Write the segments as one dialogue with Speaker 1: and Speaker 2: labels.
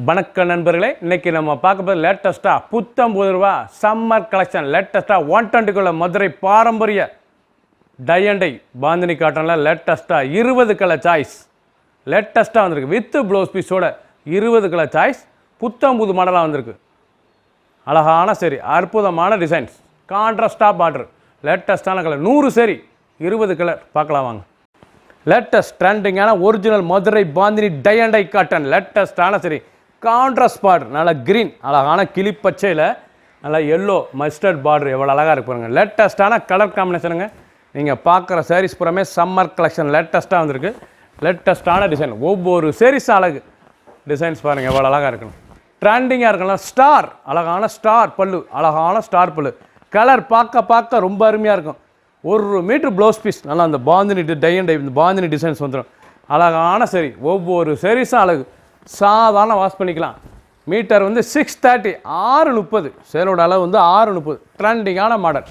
Speaker 1: வணக்கம் நண்பர்களே, இன்னைக்கு நம்ம பார்க்க போகிறது லேட்டஸ்ட்டாக ரூ. சம்மர் கலெக்ஷன் லேட்டஸ்ட்டாக 120 மதுரை பாரம்பரிய டை அண்ட் டை பாந்தினி காட்டனில் லேட்டஸ்ட்டாக 20 கலர் சாய்ஸ் லேட்டஸ்ட்டாக வந்திருக்கு. வித் ப்ளவுஸ் பீஸோட 20 கலர் சாய்ஸ் புது மாடலாக வந்திருக்கு. அழகான சரி, அற்புதமான டிசைன்ஸ், கான்ட்ராஸ்டாக பார்டர், லேட்டஸ்ட்டான கலர், 100 சரி 20 கலர் பார்க்கலாம் வாங்க. லேட்டஸ்ட் ட்ரெண்டிங்கான original Madurai bandhani tie and dye cotton லேட்டஸ்டான சரி, கான்ட்ராஸ்ட் பார்டர், நல்லா க்ரீன், அழகான கிளிப்பச்சையில் நல்லா எல்லோ மஸ்டர்ட் பார்டர், எவ்வளோ அழகாக இருப்பாருங்க. லேட்டஸ்ட்டான கலர் காம்பினேஷனுங்க. நீங்கள் பார்க்குற சாரீஸ் புறமே சம்மர் கலெக்ஷன் லேட்டஸ்ட்டாக வந்திருக்கு. லேட்டஸ்ட்டான டிசைன், ஒவ்வொரு சாரீஸ் அழகு டிசைன்ஸ் பாருங்கள் எவ்வளோ அழகாக இருக்கணும். ட்ரெண்டிங்காக இருக்கலாம். ஸ்டார், அழகான ஸ்டார் பல்லு, அழகான ஸ்டார் பல்லு, கலர் பார்க்க ரொம்ப அருமையாக இருக்கும். 1 மீட்டர் ப்ளவுஸ் பீஸ், நல்லா அந்த பாந்தினி டை அண்ட் டை இந்த பாந்தினி டிசைன்ஸ் வந்துடும். அழகான சரி, ஒவ்வொரு சாரீஸும் அழகு. சாதாரண வாஷ் பண்ணிக்கலாம். மீட்டர் வந்து 630, 630, சேலோட அளவு வந்து 630. ட்ரெண்டிங்கான மாடல்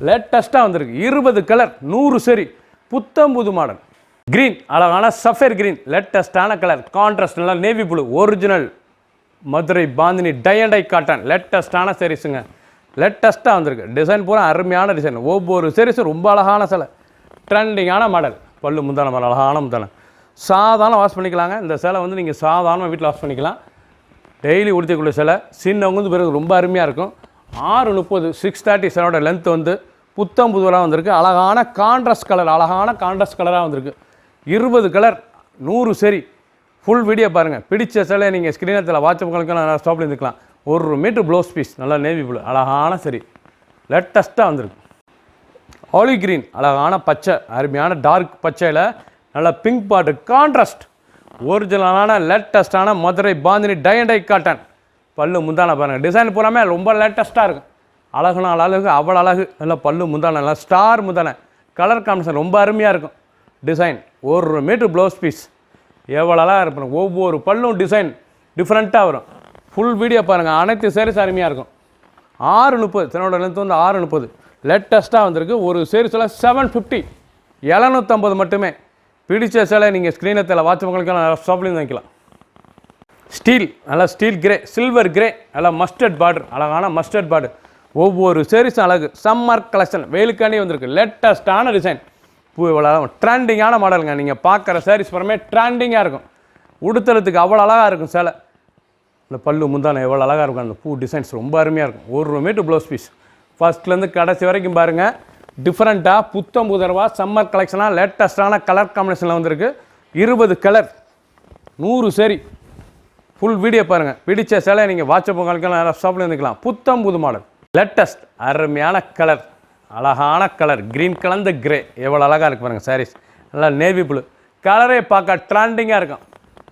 Speaker 1: லேட்டஸ்ட்டாக வந்திருக்கு. 20 கலர், 100 சரி, புது மாடல். க்ரீன், அழகான சஃபேர் க்ரீன், லேட்டஸ்ட்டான கலர், கான்ட்ராஸ்ட், நல்லா navy blue, original Madurai bandhani tie and dye cotton லேட்டஸ்ட்டான சாரீஸுங்க. லேட்டஸ்ட்டாக வந்திருக்கு. டிசைன் பூரா அருமையான டிசைன், ஒவ்வொரு சாரீஸும் ரொம்ப அழகான சிலை, ட்ரெண்டிங்கான மாடல். பல்லு முந்தான மாடல், அழகான முந்தான. சாதாரண வாஷ் பண்ணிக்கலாங்க. இந்த சேலை வந்து நீங்கள் சாதாரணமாக வீட்டில் வாஷ் பண்ணிக்கலாம். டெய்லி உடுத்திக்குள்ள சேலை, சின்னவங்க வந்து பிறகு ரொம்ப அருமையாக இருக்கும். 630, 630 சேலோட லென்த் வந்து புதுவராக வந்திருக்கு. அழகான கான்ட்ராஸ்ட் கலர், அழகான கான்ட்ராஸ்ட் கலராக வந்திருக்கு. 20 கலர், 100 சரி. ஃபுல் வீடியோ பாருங்கள். பிடிச்ச சேலை நீங்கள் ஸ்க்ரீனத்தில் வாட்ஸ்அப்புகளுக்கு நல்லா ஸ்டாப்பில் இருந்துக்கலாம். 1 மீட்டர் ப்ளவுஸ் பீஸ், நல்லா நேவி ப்ளூ, அழகான சரி, லேட்டஸ்ட்டாக வந்திருக்கு. ஆலிவ் க்ரீன், அழகான பச்சை, அருமையான டார்க் பச்சையில் நல்லா பிங்க் பார்டர், கான்ட்ராஸ்ட், ஒரிஜினலான லேட்டஸ்ட்டான Madurai bandhani tie and dye cotton. பல்லு முந்தான பாருங்கள். டிசைன் பூராமே ரொம்ப லேட்டஸ்ட்டாக இருக்கும். அழகுனா அழகு, அவ்வளோ அழகு. நல்லா பல்லு முந்தான, நல்லா ஸ்டார் முந்தான, கலர் காம்பினேஷன் ரொம்ப அருமையாக இருக்கும். டிசைன் 1 மீட்டர் ப்ளவுஸ் பீஸ், எவ்வளோ அழகாக இருப்பாங்க. ஒவ்வொரு பல்லும் டிசைன் டிஃப்ரெண்ட்டாக வரும். ஃபுல் வீடியோ பாருங்கள். அனைத்து சாரீஸ் அருமையாக இருக்கும். 630, தன்னோட லென்த் வந்து 630. லேட்டஸ்ட்டாக வந்திருக்கு. ஒரு சாரீஸில் 750, 750 மட்டுமே. பிடிச்ச சேலை நீங்கள் ஸ்க்ரீனத்தில் வாட்ஸ்அப்புகளுக்கு நல்லா ஷாப்லேயும் வாங்கிக்கலாம். ஸ்டீல், நல்லா ஸ்டீல் கிரே, சில்வர் கிரே, நல்லா மஸ்டர்ட் பார்டர், அழகான மஸ்டர்ட் பார்டர். ஒவ்வொரு சாரீஸும் அழகு. சம்மர் கலெக்ஷன் வெயிலுக்காண்டி வந்திருக்கு. லேட்டஸ்ட்டான டிசைன், ட்ரெண்டிங்கான மாடலுங்க. நீங்கள் பார்க்குற சாரீஸ் புறமே ட்ரெண்டிங்காக இருக்கும். உடுத்தலத்துக்கு அவ்வளோ அழகாக இருக்கும் சேலை. இந்த பல்லு முந்தான எவ்வளோ அழகாக இருக்கும். அந்த பூ டிசைன்ஸ் ரொம்ப அருமையாக இருக்கும். 1 மீட்டர் ப்ளவுஸ் பீஸ், ஃபஸ்ட்லேருந்து கடைசி வரைக்கும் பாருங்கள். டிஃப்ரெண்ட்டாக புதுவரவா சம்மர் கலெக்ஷனாக லேட்டஸ்ட்டான கலர் காம்பினேஷனில் வந்திருக்கு. 20 கலர், 100 சரி. ஃபுல் வீடியோ பாருங்கள். பிடிச்ச சேலை நீங்கள் வாட்ஸ்அப்புகளுக்கு நல்லா ஷாப்பில் இருந்துக்கலாம். புது மாடல், லேட்டஸ்ட், அருமையான கலர், அழகான கலர், க்ரீன் கலந்த கிரே, எவ்வளோ அழகாக இருக்குது பாருங்கள் சாரீஸ். நல்லா நேவி ப்ளூ, கலரே பார்க்க ட்ரெண்டிங்காக இருக்கும்.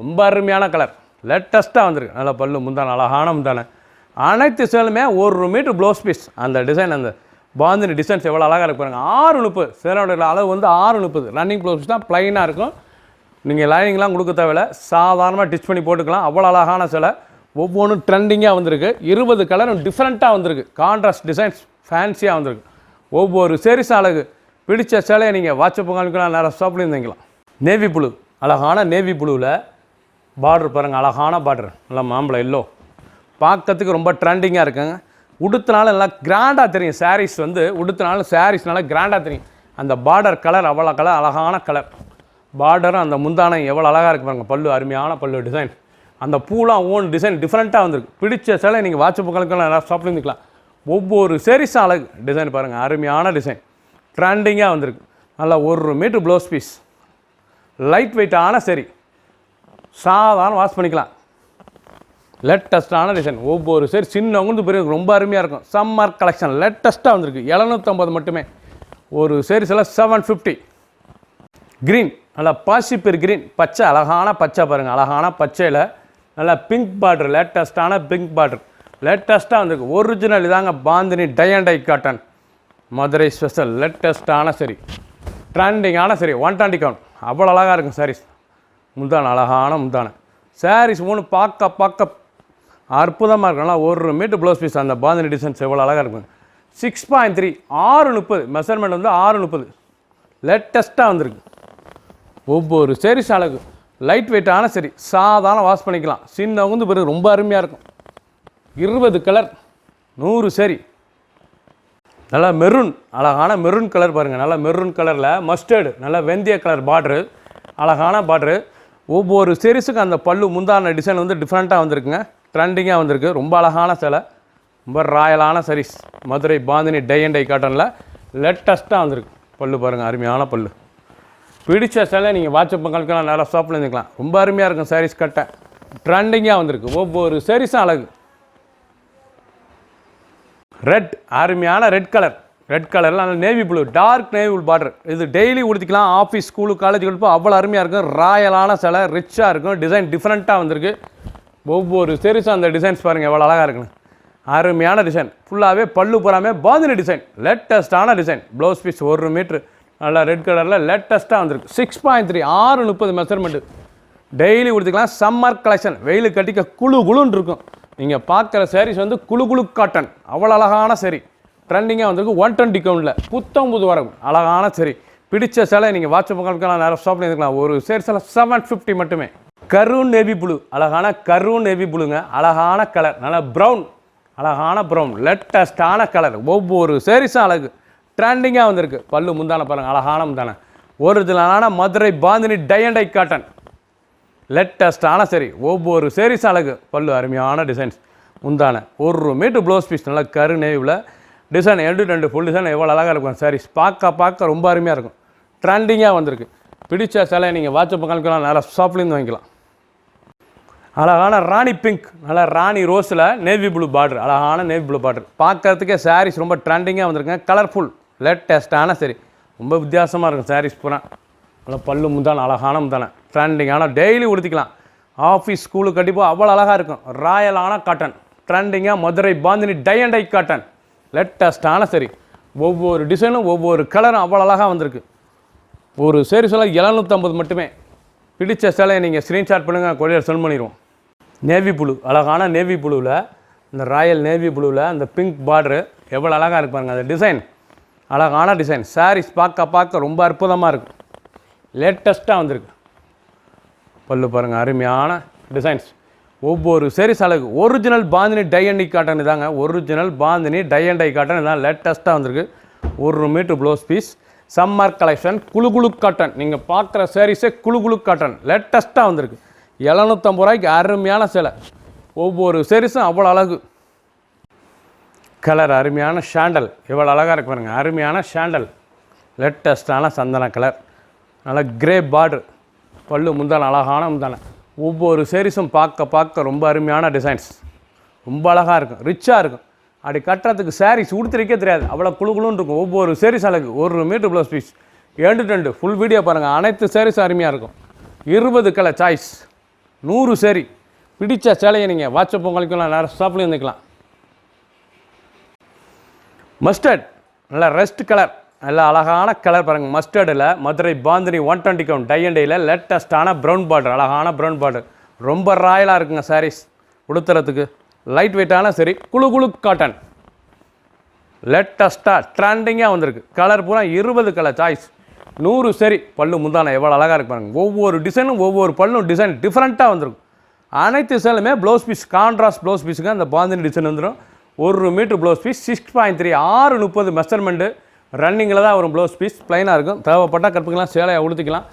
Speaker 1: ரொம்ப அருமையான கலர், லேட்டஸ்ட்டாக வந்திருக்கு. நல்லா பல்லு முந்தான, அழகான முந்தான. அனைத்து சேலுமே 1 மீட்டர் ப்ளவுஸ் பீஸ். அந்த டிசைன், அந்த பாந்தினி டிசைன்ஸ் எவ்வளோ அழகாக இருக்கு பாருங்கள். 630, சேலோட அளவு வந்து 630. ரன்னிங் ப்ளவுஸ் தான், ப்ளைனாக இருக்கும். நீங்கள் லைனிங்லாம் கொடுக்க தேவையில்லை, சாதாரணமாக டிச் பண்ணி போட்டுக்கலாம். அவ்வளோ அழகான சேலை, ஒவ்வொன்றும் ட்ரெண்டிங்காக வந்திருக்கு. 20 கலரும் டிஃப்ரெண்ட்டாக வந்திருக்கு. கான்ட்ராஸ்ட் டிசைன்ஸ் ஃபேன்சியாக வந்திருக்கு. ஒவ்வொரு சாரீஸும் அழகு. பிடிச்ச சேலையை நீங்கள் வாட்ஸ்அப்புகளுக்குலாம் நிறைய ஷாப்லேயும் வாங்கிக்கலாம். நேவி ப்ளூ, அழகான நேவி ப்ளூவில் பார்டர் பாருங்கள், அழகான பார்டர், நல்லா மாம்பழம் எல்லோ, பார்க்கறதுக்கு ரொம்ப ட்ரெண்டிங்காக இருக்குங்க. உடுத்தினாலும் நல்லா கிராண்டாக தெரியும். சாரீஸ் வந்து உடுத்தினாலும் சாரீஸ் நல்லா கிராண்டாக தெரியும். அந்த பார்டர் கலர் அவ்வளோ கலர், அழகான கலர். பார்டரும் அந்த முந்தானம் எவ்வளோ அழகாக இருக்குது பாருங்கள். பல்லு அருமையான பல்லு டிசைன். அந்த பூலாம் ஓன் டிசைன் டிஃப்ரெண்ட்டாக வந்திருக்கு. பிடிச்ச சேலை நீங்கள் வாட்ஸ்அப்புகளுக்கெல்லாம் நல்லா ஷாப்பில் இருந்துக்கலாம். ஒவ்வொரு சாரீஸும் அழகு. டிசைன் பாருங்கள், அருமையான டிசைன், ட்ரெண்டிங்காக வந்திருக்கு. நல்லா 1 மீட்டர் ப்ளவுஸ் பீஸ், லைட் வெயிட்டான சரி, சாதாரண வாஷ் பண்ணிக்கலாம். லேட்டஸ்ட்டான டிசைன், ஒவ்வொரு சரி சின்னவங்க பெரிய ரொம்ப அருமையாக இருக்கும். சம்மர் கலெக்ஷன் லேட்டஸ்ட்டாக வந்திருக்கு. 750 மட்டுமே. ஒரு சாரீஸில் 750. க்ரீன், நல்லா பாசிப்பர் க்ரீன், பச்சை, அழகான பச்சை பாருங்கள். அழகான பச்சையில் நல்லா பிங்க் பார்டர், லேட்டஸ்ட்டான பிங்க் பார்டர், லேட்டஸ்ட்டாக வந்திருக்கு. ஒரிஜினல் இதாங்க bandhani tie and dye cotton Madurai special. லேட்டஸ்ட்டான சரி, ட்ரெண்டிங்கான சரி, 120 கவுண்ட், அவ்வளோ அழகாக இருக்கும் சாரீஸ். முந்தான, அழகான முந்தான சாரீஸ் ஒன்று பார்க்க அற்புதமாக இருக்கும். நல்லா 1 மீட்டர் ப்ளவுஸ் பீஸ். அந்த பாந்தினி டிசைன்ஸ் எவ்வளோ அழகாக இருக்கும். 6.3, 630 மெஷர்மெண்ட் வந்து 630. லேட்டஸ்ட்டாக வந்திருக்கு. ஒவ்வொரு சாரீஸ் அழகு. லைட் வெயிட்டான சரி, சாதாரண வாஷ் பண்ணிக்கலாம். சின்னவங்க பிறகு ரொம்ப அருமையாக இருக்கும். 20 கலர் 100 சரி. நல்லா மெரூன், அழகான மெரூன் கலர் பாருங்கள். நல்லா மெரூன் கலரில் மஸ்டர்டு, நல்லா வெந்தய கலர் பார்ட்ரு, அழகான பார்ட்ரு. ஒவ்வொரு சீரீஸுக்கும் அந்த பல்லு முந்தான டிசைன் வந்து டிஃப்ரெண்ட்டாக வந்திருக்குங்க. ட்ரெண்டிங்காக வந்திருக்கு. ரொம்ப அழகான சேலை, ரொம்ப ராயலான saris. Madurai bandhani tie and dye காட்டனில் லேட்டஸ்ட்டாக வந்திருக்கு. பல்லு பாருங்கள், அருமையான பல்லு. பிடிச்ச சேலை நீங்கள் வாட்ஸ்அப் பக்கம்லாம் நல்லா ஷாப்பில் இருந்துக்கலாம். ரொம்ப அருமையாக இருக்கும் சாரீஸ் கட்ட. ட்ரெண்டிங்காக வந்திருக்கு. ஒவ்வொரு சாரீஸும் அழகு. ரெட், அருமையான ரெட் கலர். ரெட் கலரில் நல்ல navy blue, dark navy blue border. இது டெய்லி உடுத்திக்கலாம். ஆஃபீஸ், ஸ்கூலு, காலேஜுக்கு போய் அவ்வளோ அருமையாக இருக்கும். ராயலான சேலை, ரிச்சாக இருக்கும். டிசைன் டிஃப்ரெண்ட்டாக வந்திருக்கு. ஒவ்வொரு சாரீஸும் அந்த டிசைன்ஸ் பாருங்கள் எவ்வளோ அழகாக இருக்குன்னு. அருமையான டிசைன். ஃபுல்லாகவே பல்லு பூராமே பாந்தினி டிசைன். லேட்டஸ்ட்டான டிசைன். ப்ளவுஸ் பீஸ் 1 மீட்ரு நல்லா ரெட் கலரில் லேட்டஸ்ட்டாக வந்திருக்கு. 6.3 630 மெஷர்மெண்ட்டு. டெய்லி கொடுத்துக்கலாம். Summer collection. வெயில் கட்டிக்க குழுன்னு இருக்கும். நீங்கள் பார்க்குற சாரீஸ் வந்து குழு காட்டன். அவ்வளோ அழகான சரி. ட்ரெண்டிங்காக வந்திருக்கு. 120 கவுண்டில் புத்தம் புது வரவு. அழகான சரி. பிடிச்ச சேலை நீங்கள் வாட்ஸ்அப் பக்கம்லாம் நிறைய ஷாப்பில் இருந்துக்கலாம். ஒரு சேரீஸில் 750 மட்டுமே. கரூன் நேவி ப்ளூ, அழகான கரூன் நேவி ப்ளூங்க. அழகான கலர். நல்லா ப்ரௌன், அழகான ப்ரௌன், லேட்டஸ்டான கலர். ஒவ்வொரு சாரீஸும் அழகு. ட்ரெண்டிங்காக வந்திருக்கு. பல்லு முந்தான பாருங்கள், அழகான முந்தான. ஒரிஜினலான Madurai bandhani tie and dye cotton. லேட்டஸ்டான சரி. ஒவ்வொரு சாரீஸும் அழகு. பல்லு அருமையான டிசைன்ஸ். முந்தான 1 மீட்டர் ப்ளவுஸ் பீஸ். நல்லா கரு நேவியில் டிசைன். 2 ஃபுல் டிசைன் எவ்வளோ அழகாக இருக்கும் சாரீஸ். பார்க்க ரொம்ப அருமையாக இருக்கும். ட்ரெண்டிங்காக வந்திருக்கு. பிடிச்ச சேலை நீங்கள் வாட்ஸ்அப் பக்கம்லாம் நிறைய ஷாப்லேருந்து வாங்கிக்கலாம். அழகான ராணி பிங்க், நல்லா ராணி ரோஸில் நேவி ப்ளூ பார்டர். அழகான நேவி ப்ளூ பார்டர். பார்க்கறதுக்கே சாரீஸ் ரொம்ப ட்ரெண்டிங்காக வந்திருக்குங்க. கலர்ஃபுல், லேட்டஸ்ட்டான சரி. ரொம்ப வித்தியாசமாக இருக்கும் சாரீஸ் பூரா. நல்லா பல்லு முந்தான, அழகான முந்தான. ட்ரெண்டிங்கான டெய்லி உடுத்திக்கலாம். ஆஃபீஸ், ஸ்கூலு கண்டிப்பாக அவ்வளோ அழகாக இருக்கும். ராயலான காட்டன். ட்ரெண்டிங்காக Madurai bandhani tie and dye cotton. லேட்டஸ்ட்டான சரி. ஒவ்வொரு டிசைனும் ஒவ்வொரு கலரும் அவ்வளோ அழகாக வந்திருக்கு. ஒரு சாரீஸில் 750 மட்டுமே. பிடிச்ச சேலையை நீங்கள் ஸ்க்ரீன்ஷாட் பண்ணுங்கள், கொரியர் சென்ட் பண்ணிடுவோம். நேவி ப்ளூ, அழகான நேவி ப்ளூவில் இந்த ராயல் நேவி ப்ளூவில் அந்த பிங்க் பார்டரு எவ்வளோ அழகாக இருப்பாங்க. அந்த டிசைன் அழகான டிசைன். சாரீஸ் பார்க்க ரொம்ப அற்புதமாக இருக்கும். லேட்டஸ்ட்டாக வந்திருக்கு. பல்லு பாருங்கள், அருமையான டிசைன்ஸ். ஒவ்வொரு சாரீஸ் அழகு. Original bandhani tie and dye cotton இதாங்க. Original bandhani tie and dye cotton இதான். லேட்டஸ்ட்டாக வந்திருக்கு. 1 metre blouse piece. Summer collection. குழு காட்டன். நீங்கள் பார்க்குற சாரீஸே குழு காட்டன். லேட்டஸ்ட்டாக வந்திருக்கு. 750 ரூபாய்க்கு அருமையான சேலை. ஒவ்வொரு சாரீஸும் அவ்வளோ அழகு. கலர் அருமையான ஷாண்டல். எவ்வளோ அழகாக இருக்கு பாருங்கள். அருமையான ஷாண்டல். லேட்டஸ்ட்டான சந்தன கலர். நல்லா கிரே பார்டர். பல்லு முந்தான, அழகான முந்தான. ஒவ்வொரு சாரீஸும் பார்க்க ரொம்ப அருமையான டிசைன்ஸ். ரொம்ப அழகாக இருக்கும். ரிச்சாக இருக்கும். அப்படி கட்டுறதுக்கு சாரீஸ் உடுத்திருக்கே தெரியாது. அவ்வளோ குழுன்னு இருக்கும். ஒவ்வொரு சாரீஸ் அழகு. 1 metre blouse piece. 2 full video பாருங்கள். அனைத்து சாரீஸும் அருமையாக இருக்கும். 20 கலர் சாய்ஸ். 100 சரி. பிடிச்ச சேலையை நீங்கள் வாட்ஸ்அப் உங்களுக்குலாம் நிறைய ஷாப்லேயும் இருந்துக்கலாம். மஸ்டர்ட், நல்லா ரெஸ்ட் கலர். நல்லா அழகான கலர் பாருங்கள். மஸ்டர்டில் Madurai bandhani 120 count tie and டையில் லேட்டஸ்ட்டான ப்ரௌன் பார்டர். அழகான ப்ரௌன் பார்டர். ரொம்ப ராயலாக இருக்குங்க சாரீஸ் உடுத்துறதுக்கு. லைட் வெயிட்டான சரி. குழு காட்டன். லேட்டஸ்ட்டாக ட்ரெண்டிங்காக வந்திருக்கு. கலர் பூரா 20 கலர் சாய்ஸ். 100 சரி. பல்லு முந்தான எவ்வளோ அழகாக இருக்கு பாருங்கள். ஒவ்வொரு டிசைனும் ஒவ்வொரு பல்லும் டிசைன் டிஃப்ரெண்ட்டாக வந்துருக்கும். அனைத்து சேலுமே ப்ளவுஸ் பீஸ் கான்ட்ராஸ்ட் ப்ளவுஸ் பீஸுக்கு அந்த பாந்தினி டிசைன் வந்துடும். 1 மீட்டர் ப்ளவுஸ் பீஸ். 6.3 630 மெஷர்மெண்ட்டு. ரன்னிங்கில் தான் வரும் ப்ளவுஸ் பீஸ். ப்ளைனாக இருக்கும். தேவைப்பட்டால் கற்றுக்கலாம். சேலையை உடுத்திக்கலாம்.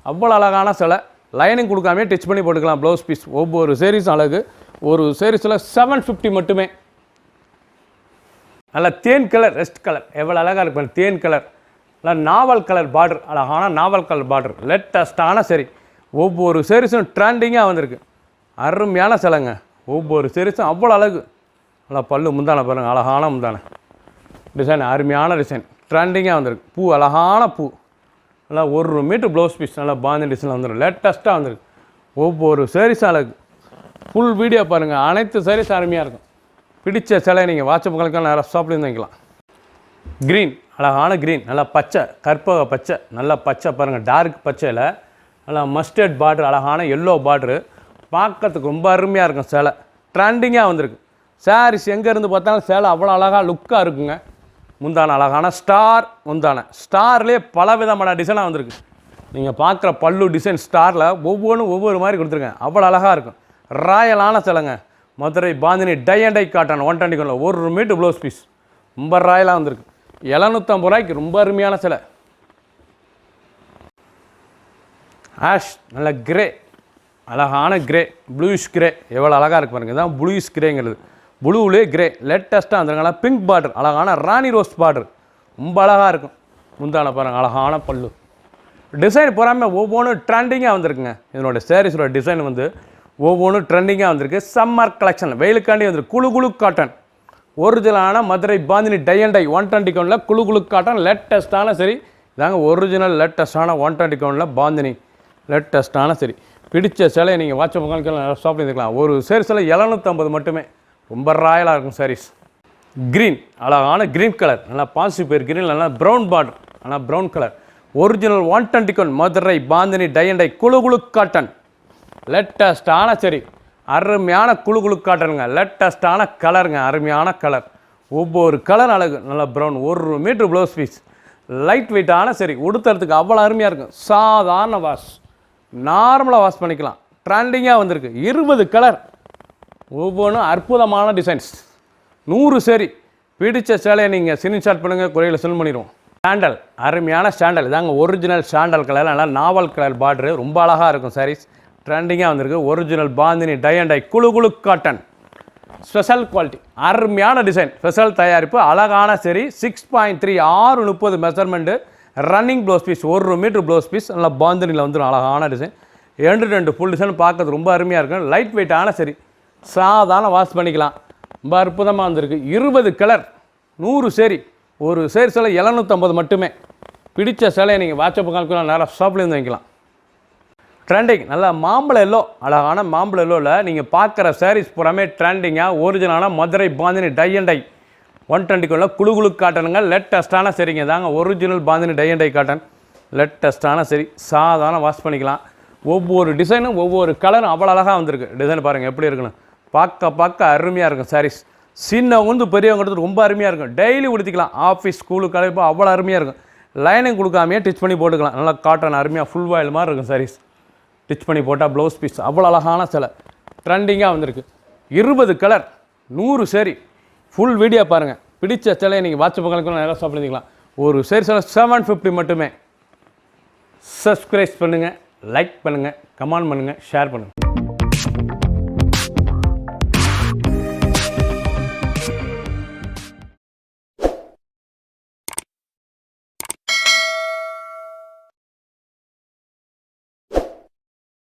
Speaker 1: அவ்வளோ அழகான சேலை. லைனிங் கொடுக்காமே டிச் பண்ணி போட்டுக்கலாம் ப்ளவுஸ் பீஸ். ஒவ்வொரு சாரீஸும் அழகு. ஒரு சாரீஸில் 750 மட்டுமே. நல்லா தேன் கலர், ரெஸ்ட் கலர். எவ்வளோ அழகாக இருக்கும். தேன் கலர். நல்லா நாவல் கலர் பார்டர். அழகான நாவல் கலர் பார்டர். லேட்டஸ்ட்டான சரி. ஒவ்வொரு சாரீஸும் ட்ரெண்டிங்காக வந்திருக்கு. அருமையான சேலைங்க. ஒவ்வொரு சாரீஸும் அவ்வளோ அழகு. நல்லா பல்லு முந்தான பாருங்கள். அழகான முந்தான டிசைன். அருமையான டிசைன். ட்ரெண்டிங்காக வந்திருக்கு. பூ அழகான பூ. நல்லா 1 மீட்டர் ப்ளவுஸ் பீஸ். நல்லா பாந்தினி டிசைனில் வந்துடும். லேட்டஸ்ட்டாக வந்திருக்கு. ஒவ்வொரு சாரீஸும் அழகு. ஃபுல் வீடியோ பாருங்கள். அனைத்து சாரீஸும் அருமையாக இருக்கும். பிடிச்ச சேலை நீங்கள் வாட்ஸ்அப் கணக்கான நிறைய ஷாப்லேருந்து வாங்கிக்கலாம். க்ரீன், அழகான க்ரீன். நல்லா பச்சை, கற்பக பச்சை. நல்லா பச்சை பாருங்கள். டார்க் பச்சையில் நல்லா மஸ்டர்ட் பார்டர். அழகான எல்லோ பார்டரு. பார்க்கறதுக்கு ரொம்ப அருமையாக இருக்கும் சேலை. ட்ரெண்டிங்காக வந்திருக்கு. சாரீஸ் எங்கேருந்து பார்த்தாலும் சேலை அவ்வளோ அழகாக லுக்காக இருக்குங்க. முந்தான அழகான ஸ்டார் முந்தான. ஸ்டார்லேயே பல விதமான டிசைனாக வந்திருக்கு. நீங்கள் பார்க்குற பல்லு டிசைன் ஸ்டாரில் ஒவ்வொன்றும் ஒவ்வொரு மாதிரி கொடுத்துருக்கேன். அவ்வளோ அழகாக இருக்கும். ராயலான சிலைங்க. Madurai bandhani tie and dye cotton 120 1 metre blouse piece. ரொம்ப ராயலாக வந்திருக்கு. 750 ரூபாய்க்கு ரொம்ப அருமையான சிலை. ஆஷ் நல்ல கிரே, அழகான கிரே, ப்ளூயிஷ் கிரே. எவ்வளோ அழகாக இருக்கு பாருங்கள். இதுதான் ப்ளூயிஷ் கிரேங்கிறது. ப்ளூவிலே கிரே லேட்டஸ்ட்டாக வந்துருக்காங்க. பிங்க் பார்டர், அழகான ராணி ரோஸ் பார்டர். ரொம்ப அழகாக இருக்கும். முந்தான பாருங்கள், அழகான பல்லு. டிசைன் போகாமல் ஒவ்வொன்றும் ட்ரெண்டிங்காக வந்திருக்குங்க. இதனோட சாரீஸோட டிசைன் வந்து ஒவ்வொன்றும் ட்ரெண்டிங்காக வந்திருக்கு. சம்மர் கலெக்ஷன் வெயிலுக்காண்டி வந்துருக்கு. குழு குழு காட்டன் ஒரிஜினலான Madurai bandhani tie and dye 120 குழு குழு காட்டன் லேட்டஸ்ட்டான சரி. இதாங்க ஒரிஜினல் லேட்டஸ்ட்டான 120 பாந்தினி லேட்டஸ்ட்டான சரி. பிடிச்ச சிலையை நீங்கள் வாட்ச் பொங்கலுக்கு ஷாப் இருந்துக்கலாம். ஒரு சேரி சிலை 750 மட்டுமே. ரொம்ப ராயலாக இருக்கும் சாரீஸ். க்ரீன், அழகான க்ரீன் கலர். நல்லா பாசிட்டிவ் பேர் க்ரீன். நல்லா ப்ரௌன் பார்டர், ஆனால் brown colour. Original 120 Madurai bandhani tie and tie குழு குழு காட்டன் லேட்டஸ்ட்டான சரி. அருமையான குழு குழு காட்டனுங்க. லேட்டஸ்ட்டான கலருங்க. அருமையான கலர். ஒவ்வொரு கலர் அழகு. நல்லா brown. 1 metre blouse piece. Light வெயிட்டான சரி. உடுத்துறதுக்கு அவ்வளோ அருமையாக இருக்கும். சாதாரண வாஷ், நார்மலாக வாஷ் பண்ணிக்கலாம். ட்ரெண்டிங்காக வந்திருக்கு. 20 கலர், ஒவ்வொன்றும் அற்புதமான டிசைன்ஸ். 100 சரி. பிடிச்ச சேலையை நீங்கள் ஸ்க்ரீன்ஷாட் பண்ணுங்கள், குறையில் செல் பண்ணிடுவோம். சாண்டல், அருமையான சாண்டல். இதாங்க ஒரிஜினல் சாண்டல் கலர். நல்லா நாவல் கலர் பார்டரு. ரொம்ப அழகாக இருக்கும் சாரீஸ். ட்ரெண்டிங்காக வந்திருக்கு. Original bandhani tie and tie குழு குழு காட்டன். ஸ்பெஷல் குவாலிட்டி, அருமையான டிசைன். ஸ்பெஷல் தயாரிப்பு. அழகான sari. 6.3 630 measurement. Running blouse piece. 1 metre blouse piece. நல்லா பாந்தினியில் வந்துடும். அழகான டிசைன். 2 ஃபுல் டிசைன் பார்க்கறது ரொம்ப அருமையாக இருக்கும். லைட் வெயிட்டான சரி. சாதாரண வாஷ் பண்ணிக்கலாம். ரொம்ப அற்புதமாக வந்திருக்கு. 20 கலர், 100 சேரி. ஒரு சேரி சிலை 750 மட்டுமே. பிடிச்ச சிலையை நீங்கள் வாட்ஸ்அப் கால்குலாம் நேராக ஷாப்லேருந்து வாங்கிக்கலாம். ட்ரெண்டிங், நல்லா மாம்பழ எல்லோ, அழகான மாம்பழ எல்லோவில் நீங்கள் பார்க்குற சாரீஸ் பூராமே ட்ரெண்டிங்காக ஒரிஜினலான Madurai bandhani tie and dye 120 குழு குழு காட்டனுங்க. லேட்டஸ்ட்டான சரிங்க. தாங்க original bandhani tie and dye cotton. லேட்டஸ்ட்டான சரி. சாதாரண வாஷ் பண்ணிக்கலாம். ஒவ்வொரு டிசைனும் ஒவ்வொரு கலரும் அவ்வளோ அழகாக வந்திருக்கு. டிசைன் பாருங்கள் எப்படி இருக்குன்னு. பார்க்க அருமையாக இருக்கும் சாரீஸ். சின்னவங்க பெரியவங்க ரொம்ப அருமையாக இருக்கும். டெய்லி உடுத்திக்கலாம். ஆஃபீஸ் ஸ்கூலுக்கு கலைப்போ அவ்வளோ அருமையாக இருக்கும். லைனிங் கொடுக்காமையே டிச் பண்ணி போட்டுக்கலாம். நல்லா காட்டன் அருமையாக ஃபுல் வாயில் மாதிரி இருக்கும் சாரீஸ். டிச் பண்ணி போட்டால் ப்ளவுஸ் பீஸ். அவ்வளோ அழகான சிலை. ட்ரெண்டிங்காக வந்திருக்கு. 20 கலர், 100 சேரி. ஃபுல் வீடியோ பாருங்கள். பிடிச்ச சிலையை நீங்கள் வாட்ஸ்அப் கணக்கு நேராக ஷாப் பண்ணிக்கலாம். ஒரு சேரி சிலை 750 மட்டுமே. சப்ஸ்கிரைப் பண்ணுங்கள், லைக் பண்ணுங்கள், கமெண்ட் பண்ணுங்கள், ஷேர் பண்ணுங்கள்.